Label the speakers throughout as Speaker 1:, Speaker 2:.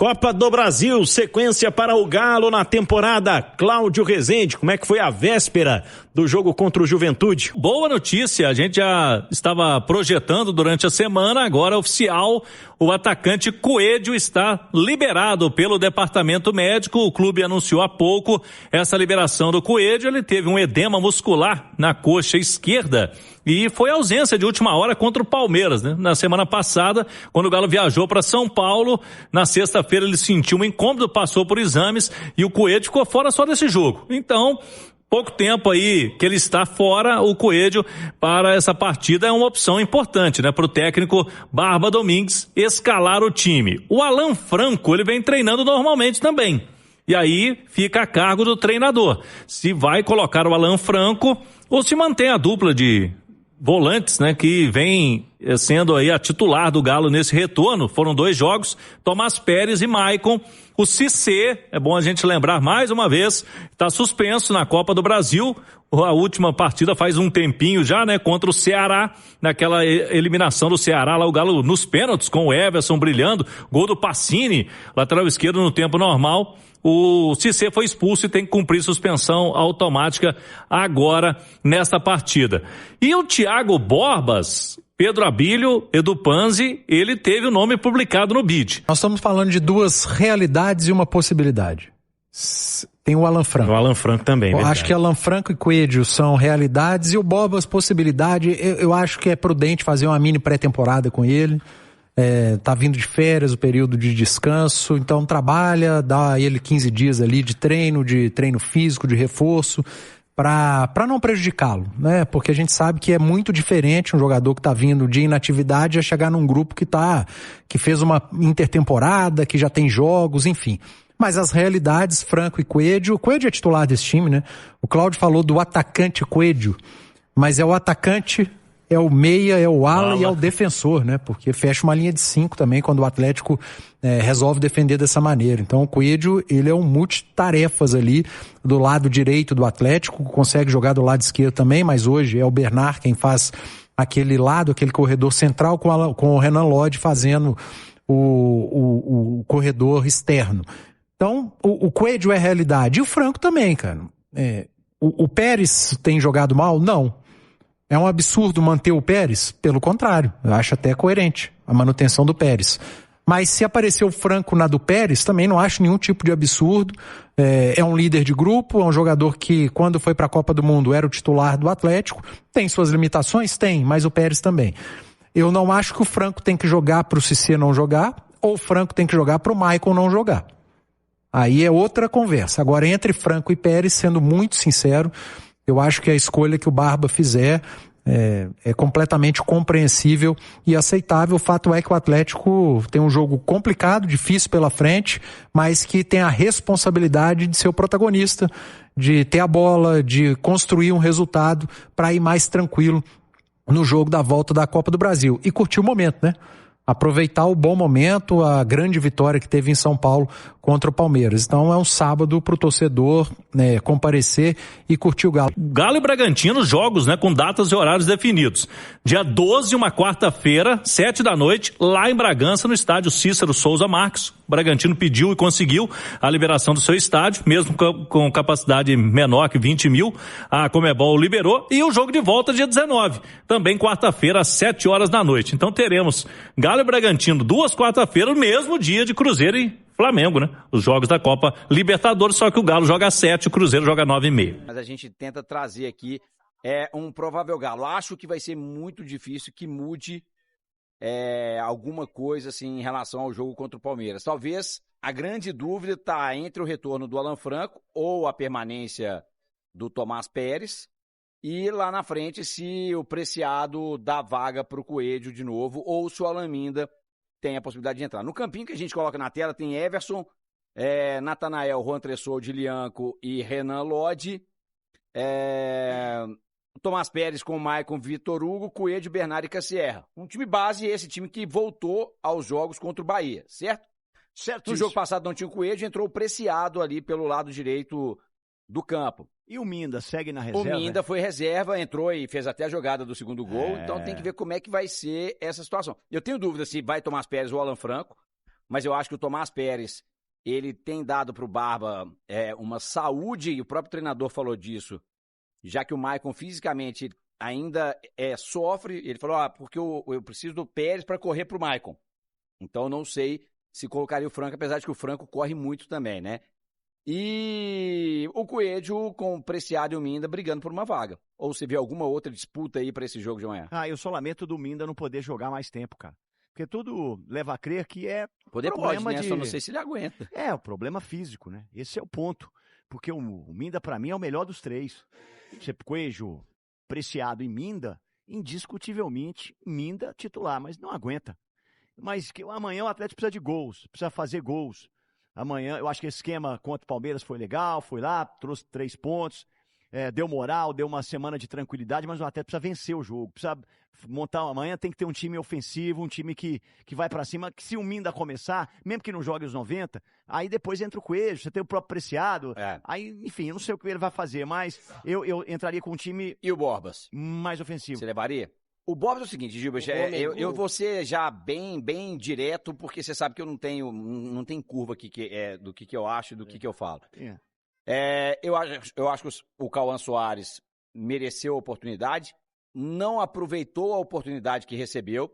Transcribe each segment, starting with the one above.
Speaker 1: Copa do Brasil, sequência para o Galo na temporada. Cláudio Rezende, como é que foi a véspera do jogo contra o Juventude?
Speaker 2: Boa notícia, a gente já estava projetando durante a semana, agora oficial, o atacante Coelho está liberado pelo departamento médico. O clube anunciou há pouco essa liberação do Coelho. Ele teve um edema muscular na coxa esquerda e foi ausência de última hora contra o Palmeiras, né? Na semana passada, quando o Galo viajou para São Paulo, na sexta-feira ele sentiu um incômodo, passou por exames e o Coelho ficou fora só desse jogo. Então, pouco tempo aí que ele está fora, o Coelho para essa partida é uma opção importante, né? Para o técnico Barba Domingues escalar o time. O Alan Franco, ele vem treinando normalmente também. E aí fica a cargo do treinador. Se vai colocar o Alan Franco ou se mantém a dupla de volantes, né, que vem sendo aí a titular do Galo nesse retorno. Foram 2 jogos, Tomás Pérez e Maicon. O Cissé, é bom a gente lembrar mais uma vez, está suspenso na Copa do Brasil. A última partida faz um tempinho já, né, contra o Ceará, naquela eliminação do Ceará, lá o Galo nos pênaltis, com o Everson brilhando, gol do Pacini, lateral esquerdo no tempo normal. O Cissé foi expulso e tem que cumprir suspensão automática agora nesta partida. E o Thiago Borbas, Pedro Abílio, Edu Panzi, ele teve o nome publicado no BID.
Speaker 3: Nós estamos falando de 2 realidades e uma possibilidade. Tem o Alan Franco.
Speaker 1: O Alan Franco também,
Speaker 3: eu acho que Alan Franco e Coelho são realidades e o Borbas possibilidade. Eu acho que é prudente fazer uma mini pré-temporada com ele. Tá vindo de férias, o período de descanso, então trabalha, dá a ele 15 dias ali de treino físico, de reforço, para não prejudicá-lo, né? Porque a gente sabe que é muito diferente um jogador que tá vindo de inatividade a chegar num grupo que fez uma intertemporada, que já tem jogos, enfim. Mas as realidades, Franco e Coelho, o Coelho é titular desse time, né? O Cláudio falou do atacante Coelho, mas é o atacante, é o meia, é o ala e é o defensor, né? Porque fecha uma linha de 5 também quando o Atlético resolve defender dessa maneira. Então o Coelho, ele é um multitarefas ali do lado direito do Atlético, consegue jogar do lado esquerdo também, mas hoje é o Bernard quem faz aquele lado, aquele corredor central com o Renan Lodge fazendo o corredor externo. Então o Coelho é realidade. E o Franco também, cara. O Pérez tem jogado mal? Não. É um absurdo manter o Pérez? Pelo contrário, eu acho até coerente a manutenção do Pérez. Mas se aparecer o Franco na do Pérez, também não acho nenhum tipo de absurdo. É um líder de grupo, é um jogador que, quando foi para a Copa do Mundo, era o titular do Atlético. Tem suas limitações? Tem, mas o Pérez também. Eu não acho que o Franco tem que jogar para o Cissé não jogar, ou o Franco tem que jogar para o Maicon não jogar. Aí é outra conversa. Agora, entre Franco e Pérez, sendo muito sincero, eu acho que a escolha que o Barba fizer é completamente compreensível e aceitável. O fato é que o Atlético tem um jogo complicado, difícil pela frente, mas que tem a responsabilidade de ser o protagonista, de ter a bola, de construir um resultado para ir mais tranquilo no jogo da volta da Copa do Brasil. E curtir o momento, né? Aproveitar o bom momento, a grande vitória que teve em São Paulo contra o Palmeiras. Então é um sábado pro torcedor comparecer e curtir o Galo.
Speaker 2: Galo e Bragantino, jogos, né, com datas e horários definidos. Dia 12, uma quarta-feira, 7h, lá em Bragança, no estádio Cícero Souza Marques. O Bragantino pediu e conseguiu a liberação do seu estádio, mesmo com capacidade menor que 20 mil. A Conmebol liberou. E o jogo de volta dia 19, também quarta-feira, às 7h. Então teremos Galo e Bragantino 2 quarta-feiras, mesmo dia de Cruzeiro e Flamengo, né? Os jogos da Copa Libertadores, só que o Galo joga às 7, o Cruzeiro joga às 9h30.
Speaker 4: Mas a gente tenta trazer aqui um provável Galo. Acho que vai ser muito difícil que mude alguma coisa assim em relação ao jogo contra o Palmeiras. Talvez a grande dúvida está entre o retorno do Alan Franco ou a permanência do Tomás Pérez e lá na frente se o Preciado dá vaga para o Coelho de novo ou se o Alan Minda tem a possibilidade de entrar. No campinho que a gente coloca na tela tem Everson, Natanael, Juan Tressor, Dilianco e Renan Lodge, Tomás Pérez com Maicon, Vitor Hugo, Coelho, Bernardo e Cassierra. Um time base, esse time que voltou aos jogos contra o Bahia, certo?
Speaker 5: Certo.
Speaker 4: No jogo passado não tinha o Coelho, entrou o Preciado ali pelo lado direito do campo.
Speaker 5: E o Minda segue na reserva?
Speaker 4: O Minda foi reserva, entrou e fez até a jogada do segundo gol, então tem que ver como é que vai ser essa situação. Eu tenho dúvida se vai Tomás Pérez ou Alan Franco, mas eu acho que o Tomás Pérez, ele tem dado para o Barba uma saúde, e o próprio treinador falou disso, já que o Maicon fisicamente ainda sofre, ele falou, porque eu preciso do Pérez para correr para o Maicon. Então eu não sei se colocaria o Franco, apesar de que o Franco corre muito também, né? E o Coelho com o Preciado e o Minda brigando por uma vaga. Ou você vê alguma outra disputa aí para esse jogo de amanhã?
Speaker 5: Eu só lamento do Minda não poder jogar mais tempo, cara. Porque tudo leva a crer que é
Speaker 4: Poder
Speaker 5: problema
Speaker 4: pode, né? Só não sei se ele aguenta.
Speaker 5: o problema físico, né? Esse é o ponto. Porque o Minda, pra mim, é o melhor dos três. Você Coelho, Preciado e Minda, indiscutivelmente, Minda titular, mas não aguenta. Mas que amanhã o Atlético precisa de gols, precisa fazer gols. Amanhã, eu acho que esse esquema contra o Palmeiras foi legal, foi lá, trouxe 3 pontos, deu moral, deu uma semana de tranquilidade, mas o Atlético precisa vencer o jogo, precisa montar, amanhã tem que ter um time ofensivo, um time que vai pra cima, que se o Minda começar, mesmo que não jogue os 90, aí depois entra o Coelho, você tem o próprio Preciado, aí, enfim, eu não sei o que ele vai fazer, mas eu entraria com um time...
Speaker 4: E o Borbas?
Speaker 5: Mais ofensivo.
Speaker 4: Você levaria? O Borbas é o seguinte, Gilbert, eu vou ser já bem direto, porque você sabe que eu não tenho curva aqui do que eu acho e do que eu falo. Eu acho que o Cauã Soares mereceu a oportunidade, não aproveitou a oportunidade que recebeu,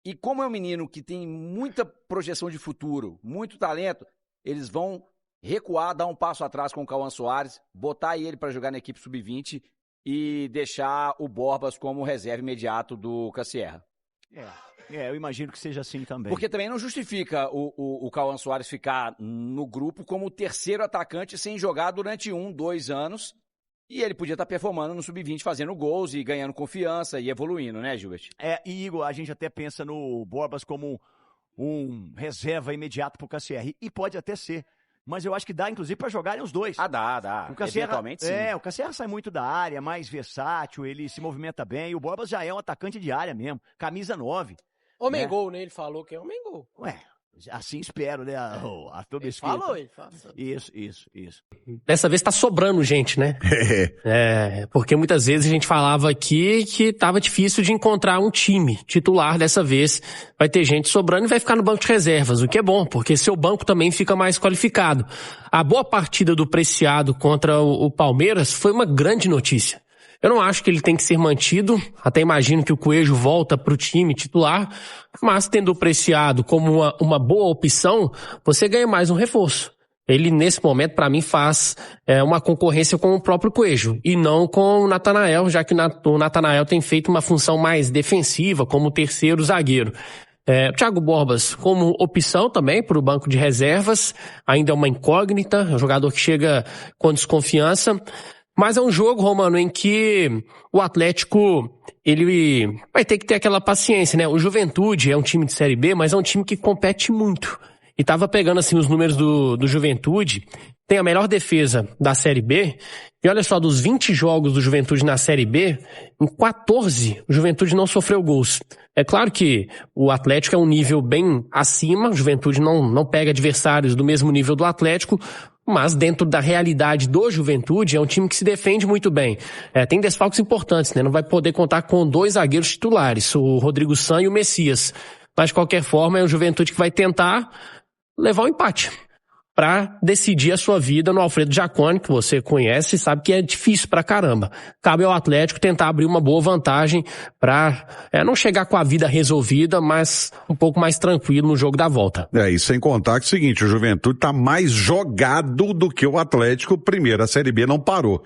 Speaker 4: e como é um menino que tem muita projeção de futuro, muito talento, eles vão recuar, dar um passo atrás com o Cauã Soares, botar ele para jogar na equipe sub-20 e deixar o Borbas como reserva imediato do Cassierra.
Speaker 5: Eu imagino que seja assim também.
Speaker 4: Porque também não justifica o Cauã Soares ficar no grupo como o terceiro atacante sem jogar durante 1-2 anos, e ele podia estar performando no sub-20, fazendo gols e ganhando confiança e evoluindo, né, Gilbert?
Speaker 5: E Igor, a gente até pensa no Borbas como um reserva imediato pro Cassierra, e pode até ser. Mas eu acho que dá, inclusive, para jogarem os dois.
Speaker 4: Dá.
Speaker 5: O Cassierra,
Speaker 4: eventualmente, sim.
Speaker 5: O Cassierra sai muito da área, mais versátil, ele se movimenta bem. E o Borbas já é um atacante de área mesmo, camisa 9.
Speaker 6: Homem-gol, né? Ele falou que é homem-gol.
Speaker 5: Assim espero, né? A toda
Speaker 6: ele falou.
Speaker 5: Isso.
Speaker 7: Dessa vez tá sobrando gente, né? Porque muitas vezes a gente falava aqui que tava difícil de encontrar um time titular. Dessa vez vai ter gente sobrando e vai ficar no banco de reservas, o que é bom, porque seu banco também fica mais qualificado. A boa partida do Preciado contra o Palmeiras foi uma grande notícia. Eu não acho que ele tem que ser mantido, até imagino que o Coelho volta para o time titular, mas tendo o Preciado como uma boa opção, você ganha mais um reforço. Ele, nesse momento, para mim, faz uma concorrência com o próprio Coelho e não com o Natanael, já que o Natanael tem feito uma função mais defensiva, como terceiro zagueiro. Thiago Borbas como opção também para o banco de reservas, ainda é uma incógnita, é um jogador que chega com desconfiança. Mas é um jogo, Romano, em que o Atlético, ele vai ter que ter aquela paciência, né? O Juventude é um time de Série B, mas é um time que compete muito. E tava pegando, assim, os números do Juventude, tem a melhor defesa da Série B, e olha só, dos 20 jogos do Juventude na Série B, em 14, o Juventude não sofreu gols. É claro que o Atlético é um nível bem acima, o Juventude não pega adversários do mesmo nível do Atlético, mas dentro da realidade do Juventude é um time que se defende muito bem. Tem desfalques importantes, né? Não vai poder contar com 2 zagueiros titulares, o Rodrigo San e o Messias. Mas de qualquer forma é o Juventude que vai tentar levar um empate para decidir a sua vida no Alfredo Jaconi, que você conhece e sabe que é difícil pra caramba. Cabe ao Atlético tentar abrir uma boa vantagem para não chegar com a vida resolvida, mas um pouco mais tranquilo no jogo da volta.
Speaker 8: E sem contar que é o seguinte, o Juventude tá mais jogado do que o Atlético. Primeiro, a Série B não parou.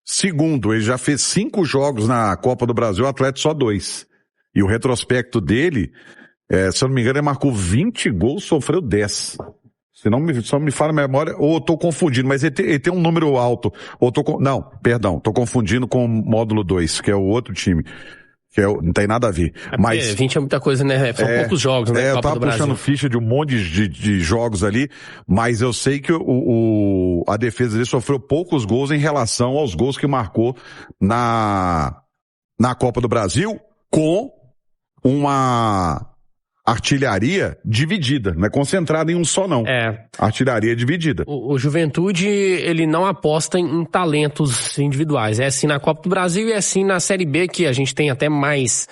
Speaker 8: Segundo, ele já fez 5 jogos na Copa do Brasil, o Atlético só 2. E o retrospecto dele, se eu não me engano, ele marcou 20 gols, sofreu 10. Se não me fala a memória, ou eu tô confundindo, mas ele tem um número alto. Tô confundindo com o módulo 2, que é o outro time. Não tem nada a ver. Mas
Speaker 7: 20 é muita coisa, né? São poucos jogos, né?
Speaker 8: Eu tava puxando ficha de um monte de jogos ali, mas eu sei que a defesa dele sofreu poucos gols em relação aos gols que marcou na Copa do Brasil, com uma artilharia dividida, não é concentrada em um só não. Artilharia dividida.
Speaker 7: O Juventude, ele não aposta em talentos individuais. É assim na Copa do Brasil e é assim na Série B, que a gente tem até mais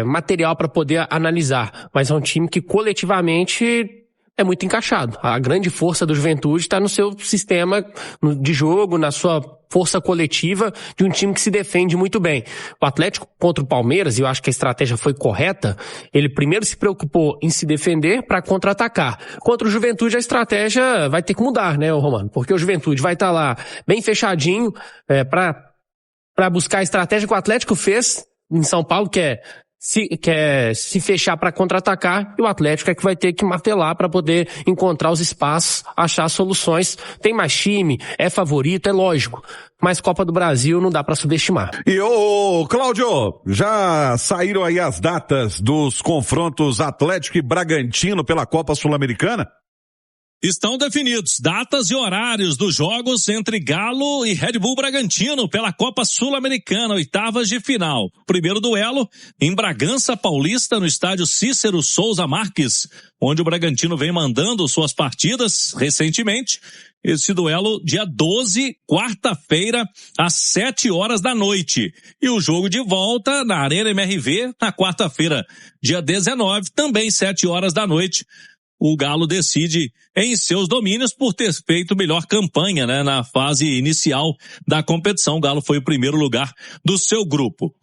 Speaker 7: material para poder analisar. Mas é um time que coletivamente é muito encaixado. A grande força do Juventude está no seu sistema de jogo, na sua força coletiva de um time que se defende muito bem. O Atlético contra o Palmeiras, e eu acho que a estratégia foi correta, ele primeiro se preocupou em se defender para contra-atacar. Contra o Juventude a estratégia vai ter que mudar, né, Romano? Porque o Juventude vai estar lá bem fechadinho para buscar a estratégia que o Atlético fez em São Paulo, que é se fechar para contra-atacar, e o Atlético é que vai ter que martelar para poder encontrar os espaços, achar soluções. Tem mais time, é favorito, é lógico, mas Copa do Brasil não dá para subestimar.
Speaker 8: E Cláudio, já saíram aí as datas dos confrontos Atlético e Bragantino pela Copa Sul-Americana?
Speaker 2: Estão definidos datas e horários dos jogos entre Galo e Red Bull Bragantino pela Copa Sul-Americana, oitavas de final. Primeiro duelo em Bragança Paulista, no estádio Cícero Souza Marques, onde o Bragantino vem mandando suas partidas recentemente. Esse duelo dia 12, quarta-feira, às 7 horas da noite. E o jogo de volta na Arena MRV na quarta-feira, dia 19, também 7 horas da noite. O Galo decide em seus domínios por ter feito melhor campanha, né, na fase inicial da competição. O Galo foi o primeiro lugar do seu grupo.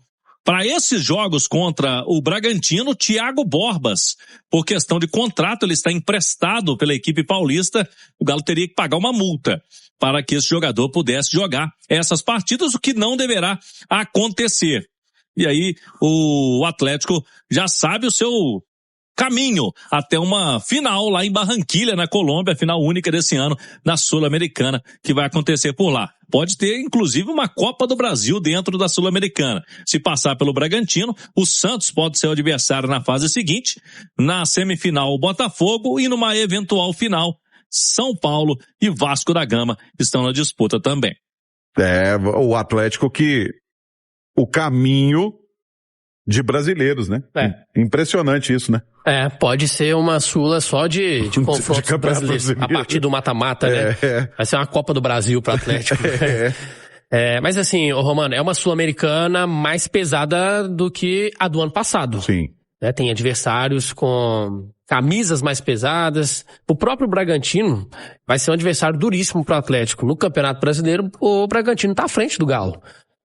Speaker 2: Para esses jogos contra o Bragantino, Thiago Borbas, por questão de contrato, ele está emprestado pela equipe paulista, o Galo teria que pagar uma multa para que esse jogador pudesse jogar essas partidas, o que não deverá acontecer. E aí o Atlético já sabe o seu caminho até uma final lá em Barranquilha, na Colômbia, a final única desse ano na Sul-Americana, que vai acontecer por lá. Pode ter, inclusive, uma Copa do Brasil dentro da Sul-Americana. Se passar pelo Bragantino, o Santos pode ser o adversário na fase seguinte, na semifinal o Botafogo e numa eventual final, São Paulo e Vasco da Gama estão na disputa também.
Speaker 8: O Atlético que o caminho de brasileiros, né? Impressionante isso, né?
Speaker 7: Pode ser uma Sula só de confrontos brasileiros, a partir do mata-mata, né? Vai ser uma Copa do Brasil para o Atlético. Mas assim, Romano, é uma Sul-Americana mais pesada do que a do ano passado.
Speaker 8: Sim.
Speaker 7: Tem adversários com camisas mais pesadas. O próprio Bragantino vai ser um adversário duríssimo para o Atlético. No Campeonato Brasileiro, o Bragantino está à frente do Galo.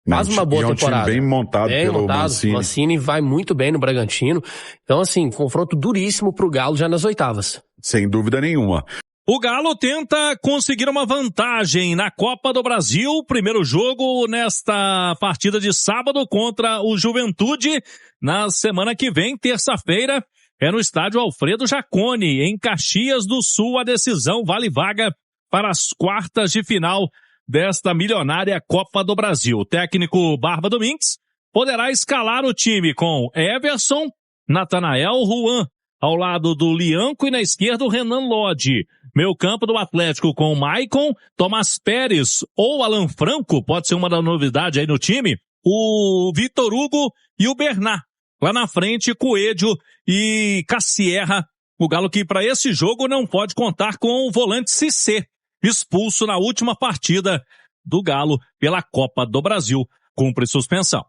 Speaker 7: Faz uma boa temporada.
Speaker 8: Time bem montado pelo Mancini.
Speaker 7: O Mancini vai muito bem no Bragantino. Então, assim, confronto duríssimo pro Galo já nas oitavas.
Speaker 8: Sem dúvida nenhuma.
Speaker 2: O Galo tenta conseguir uma vantagem na Copa do Brasil. Primeiro jogo nesta partida de sábado contra o Juventude. Na semana que vem, terça-feira, é no estádio Alfredo Jaconi, em Caxias do Sul. A decisão vale vaga para as quartas de final desta milionária Copa do Brasil. O técnico Barba Domingues poderá escalar o time com Everson, Natanael, Juan, ao lado do Lianco e na esquerda o Renan Lodge. Meio campo do Atlético com Maicon, Tomás Pérez ou Alan Franco, pode ser uma da novidade aí no time, o Vitor Hugo e o Bernat. Lá na frente, Coelho e Cassierra. O Galo que para esse jogo não pode contar com o volante Cissé, expulso na última partida do Galo pela Copa do Brasil, cumpre suspensão.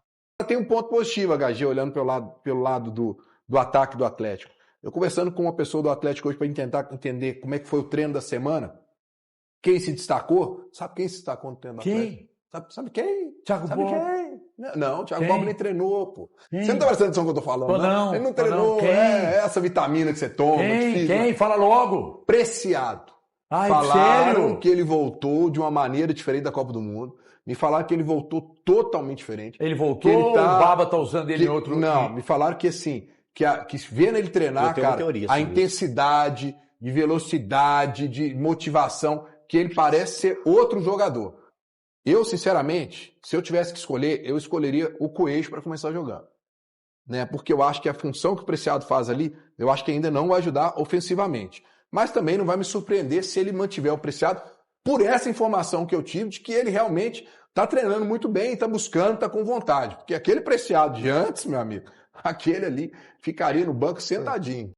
Speaker 9: Tem um ponto positivo, HG, olhando pelo lado do ataque do Atlético. Eu conversando com uma pessoa do Atlético hoje para tentar entender como é que foi o treino da semana, quem se destacou, sabe quem se destacou no treino do Atlético? Sabe quem?
Speaker 10: Thiago Borba.
Speaker 9: Não, o Thiago Borba nem treinou, pô. Quem? Você não tá prestando atenção no que eu tô falando,
Speaker 10: não?
Speaker 9: Ele não treinou, essa vitamina que você toma.
Speaker 10: Quem? Fala logo.
Speaker 9: Preciado. Falaram sério? Que ele voltou de uma maneira diferente da Copa do Mundo. Me falaram que ele voltou totalmente diferente.
Speaker 10: Ele voltou ou o Baba tá usando ele em outro...
Speaker 9: Não, me falaram que assim, que vendo ele treinar, cara, a intensidade, de velocidade, de motivação, que ele parece ser outro jogador. Eu, sinceramente, se eu tivesse que escolher, eu escolheria o Coelho para começar a jogar. Né? Porque eu acho que a função que o Preciado faz ali, eu acho que ainda não vai ajudar ofensivamente. Mas também não vai me surpreender se ele mantiver o Preciado por essa informação que eu tive de que ele realmente está treinando muito bem, está buscando, está com vontade. Porque aquele Preciado de antes, meu amigo, aquele ali ficaria no banco sentadinho.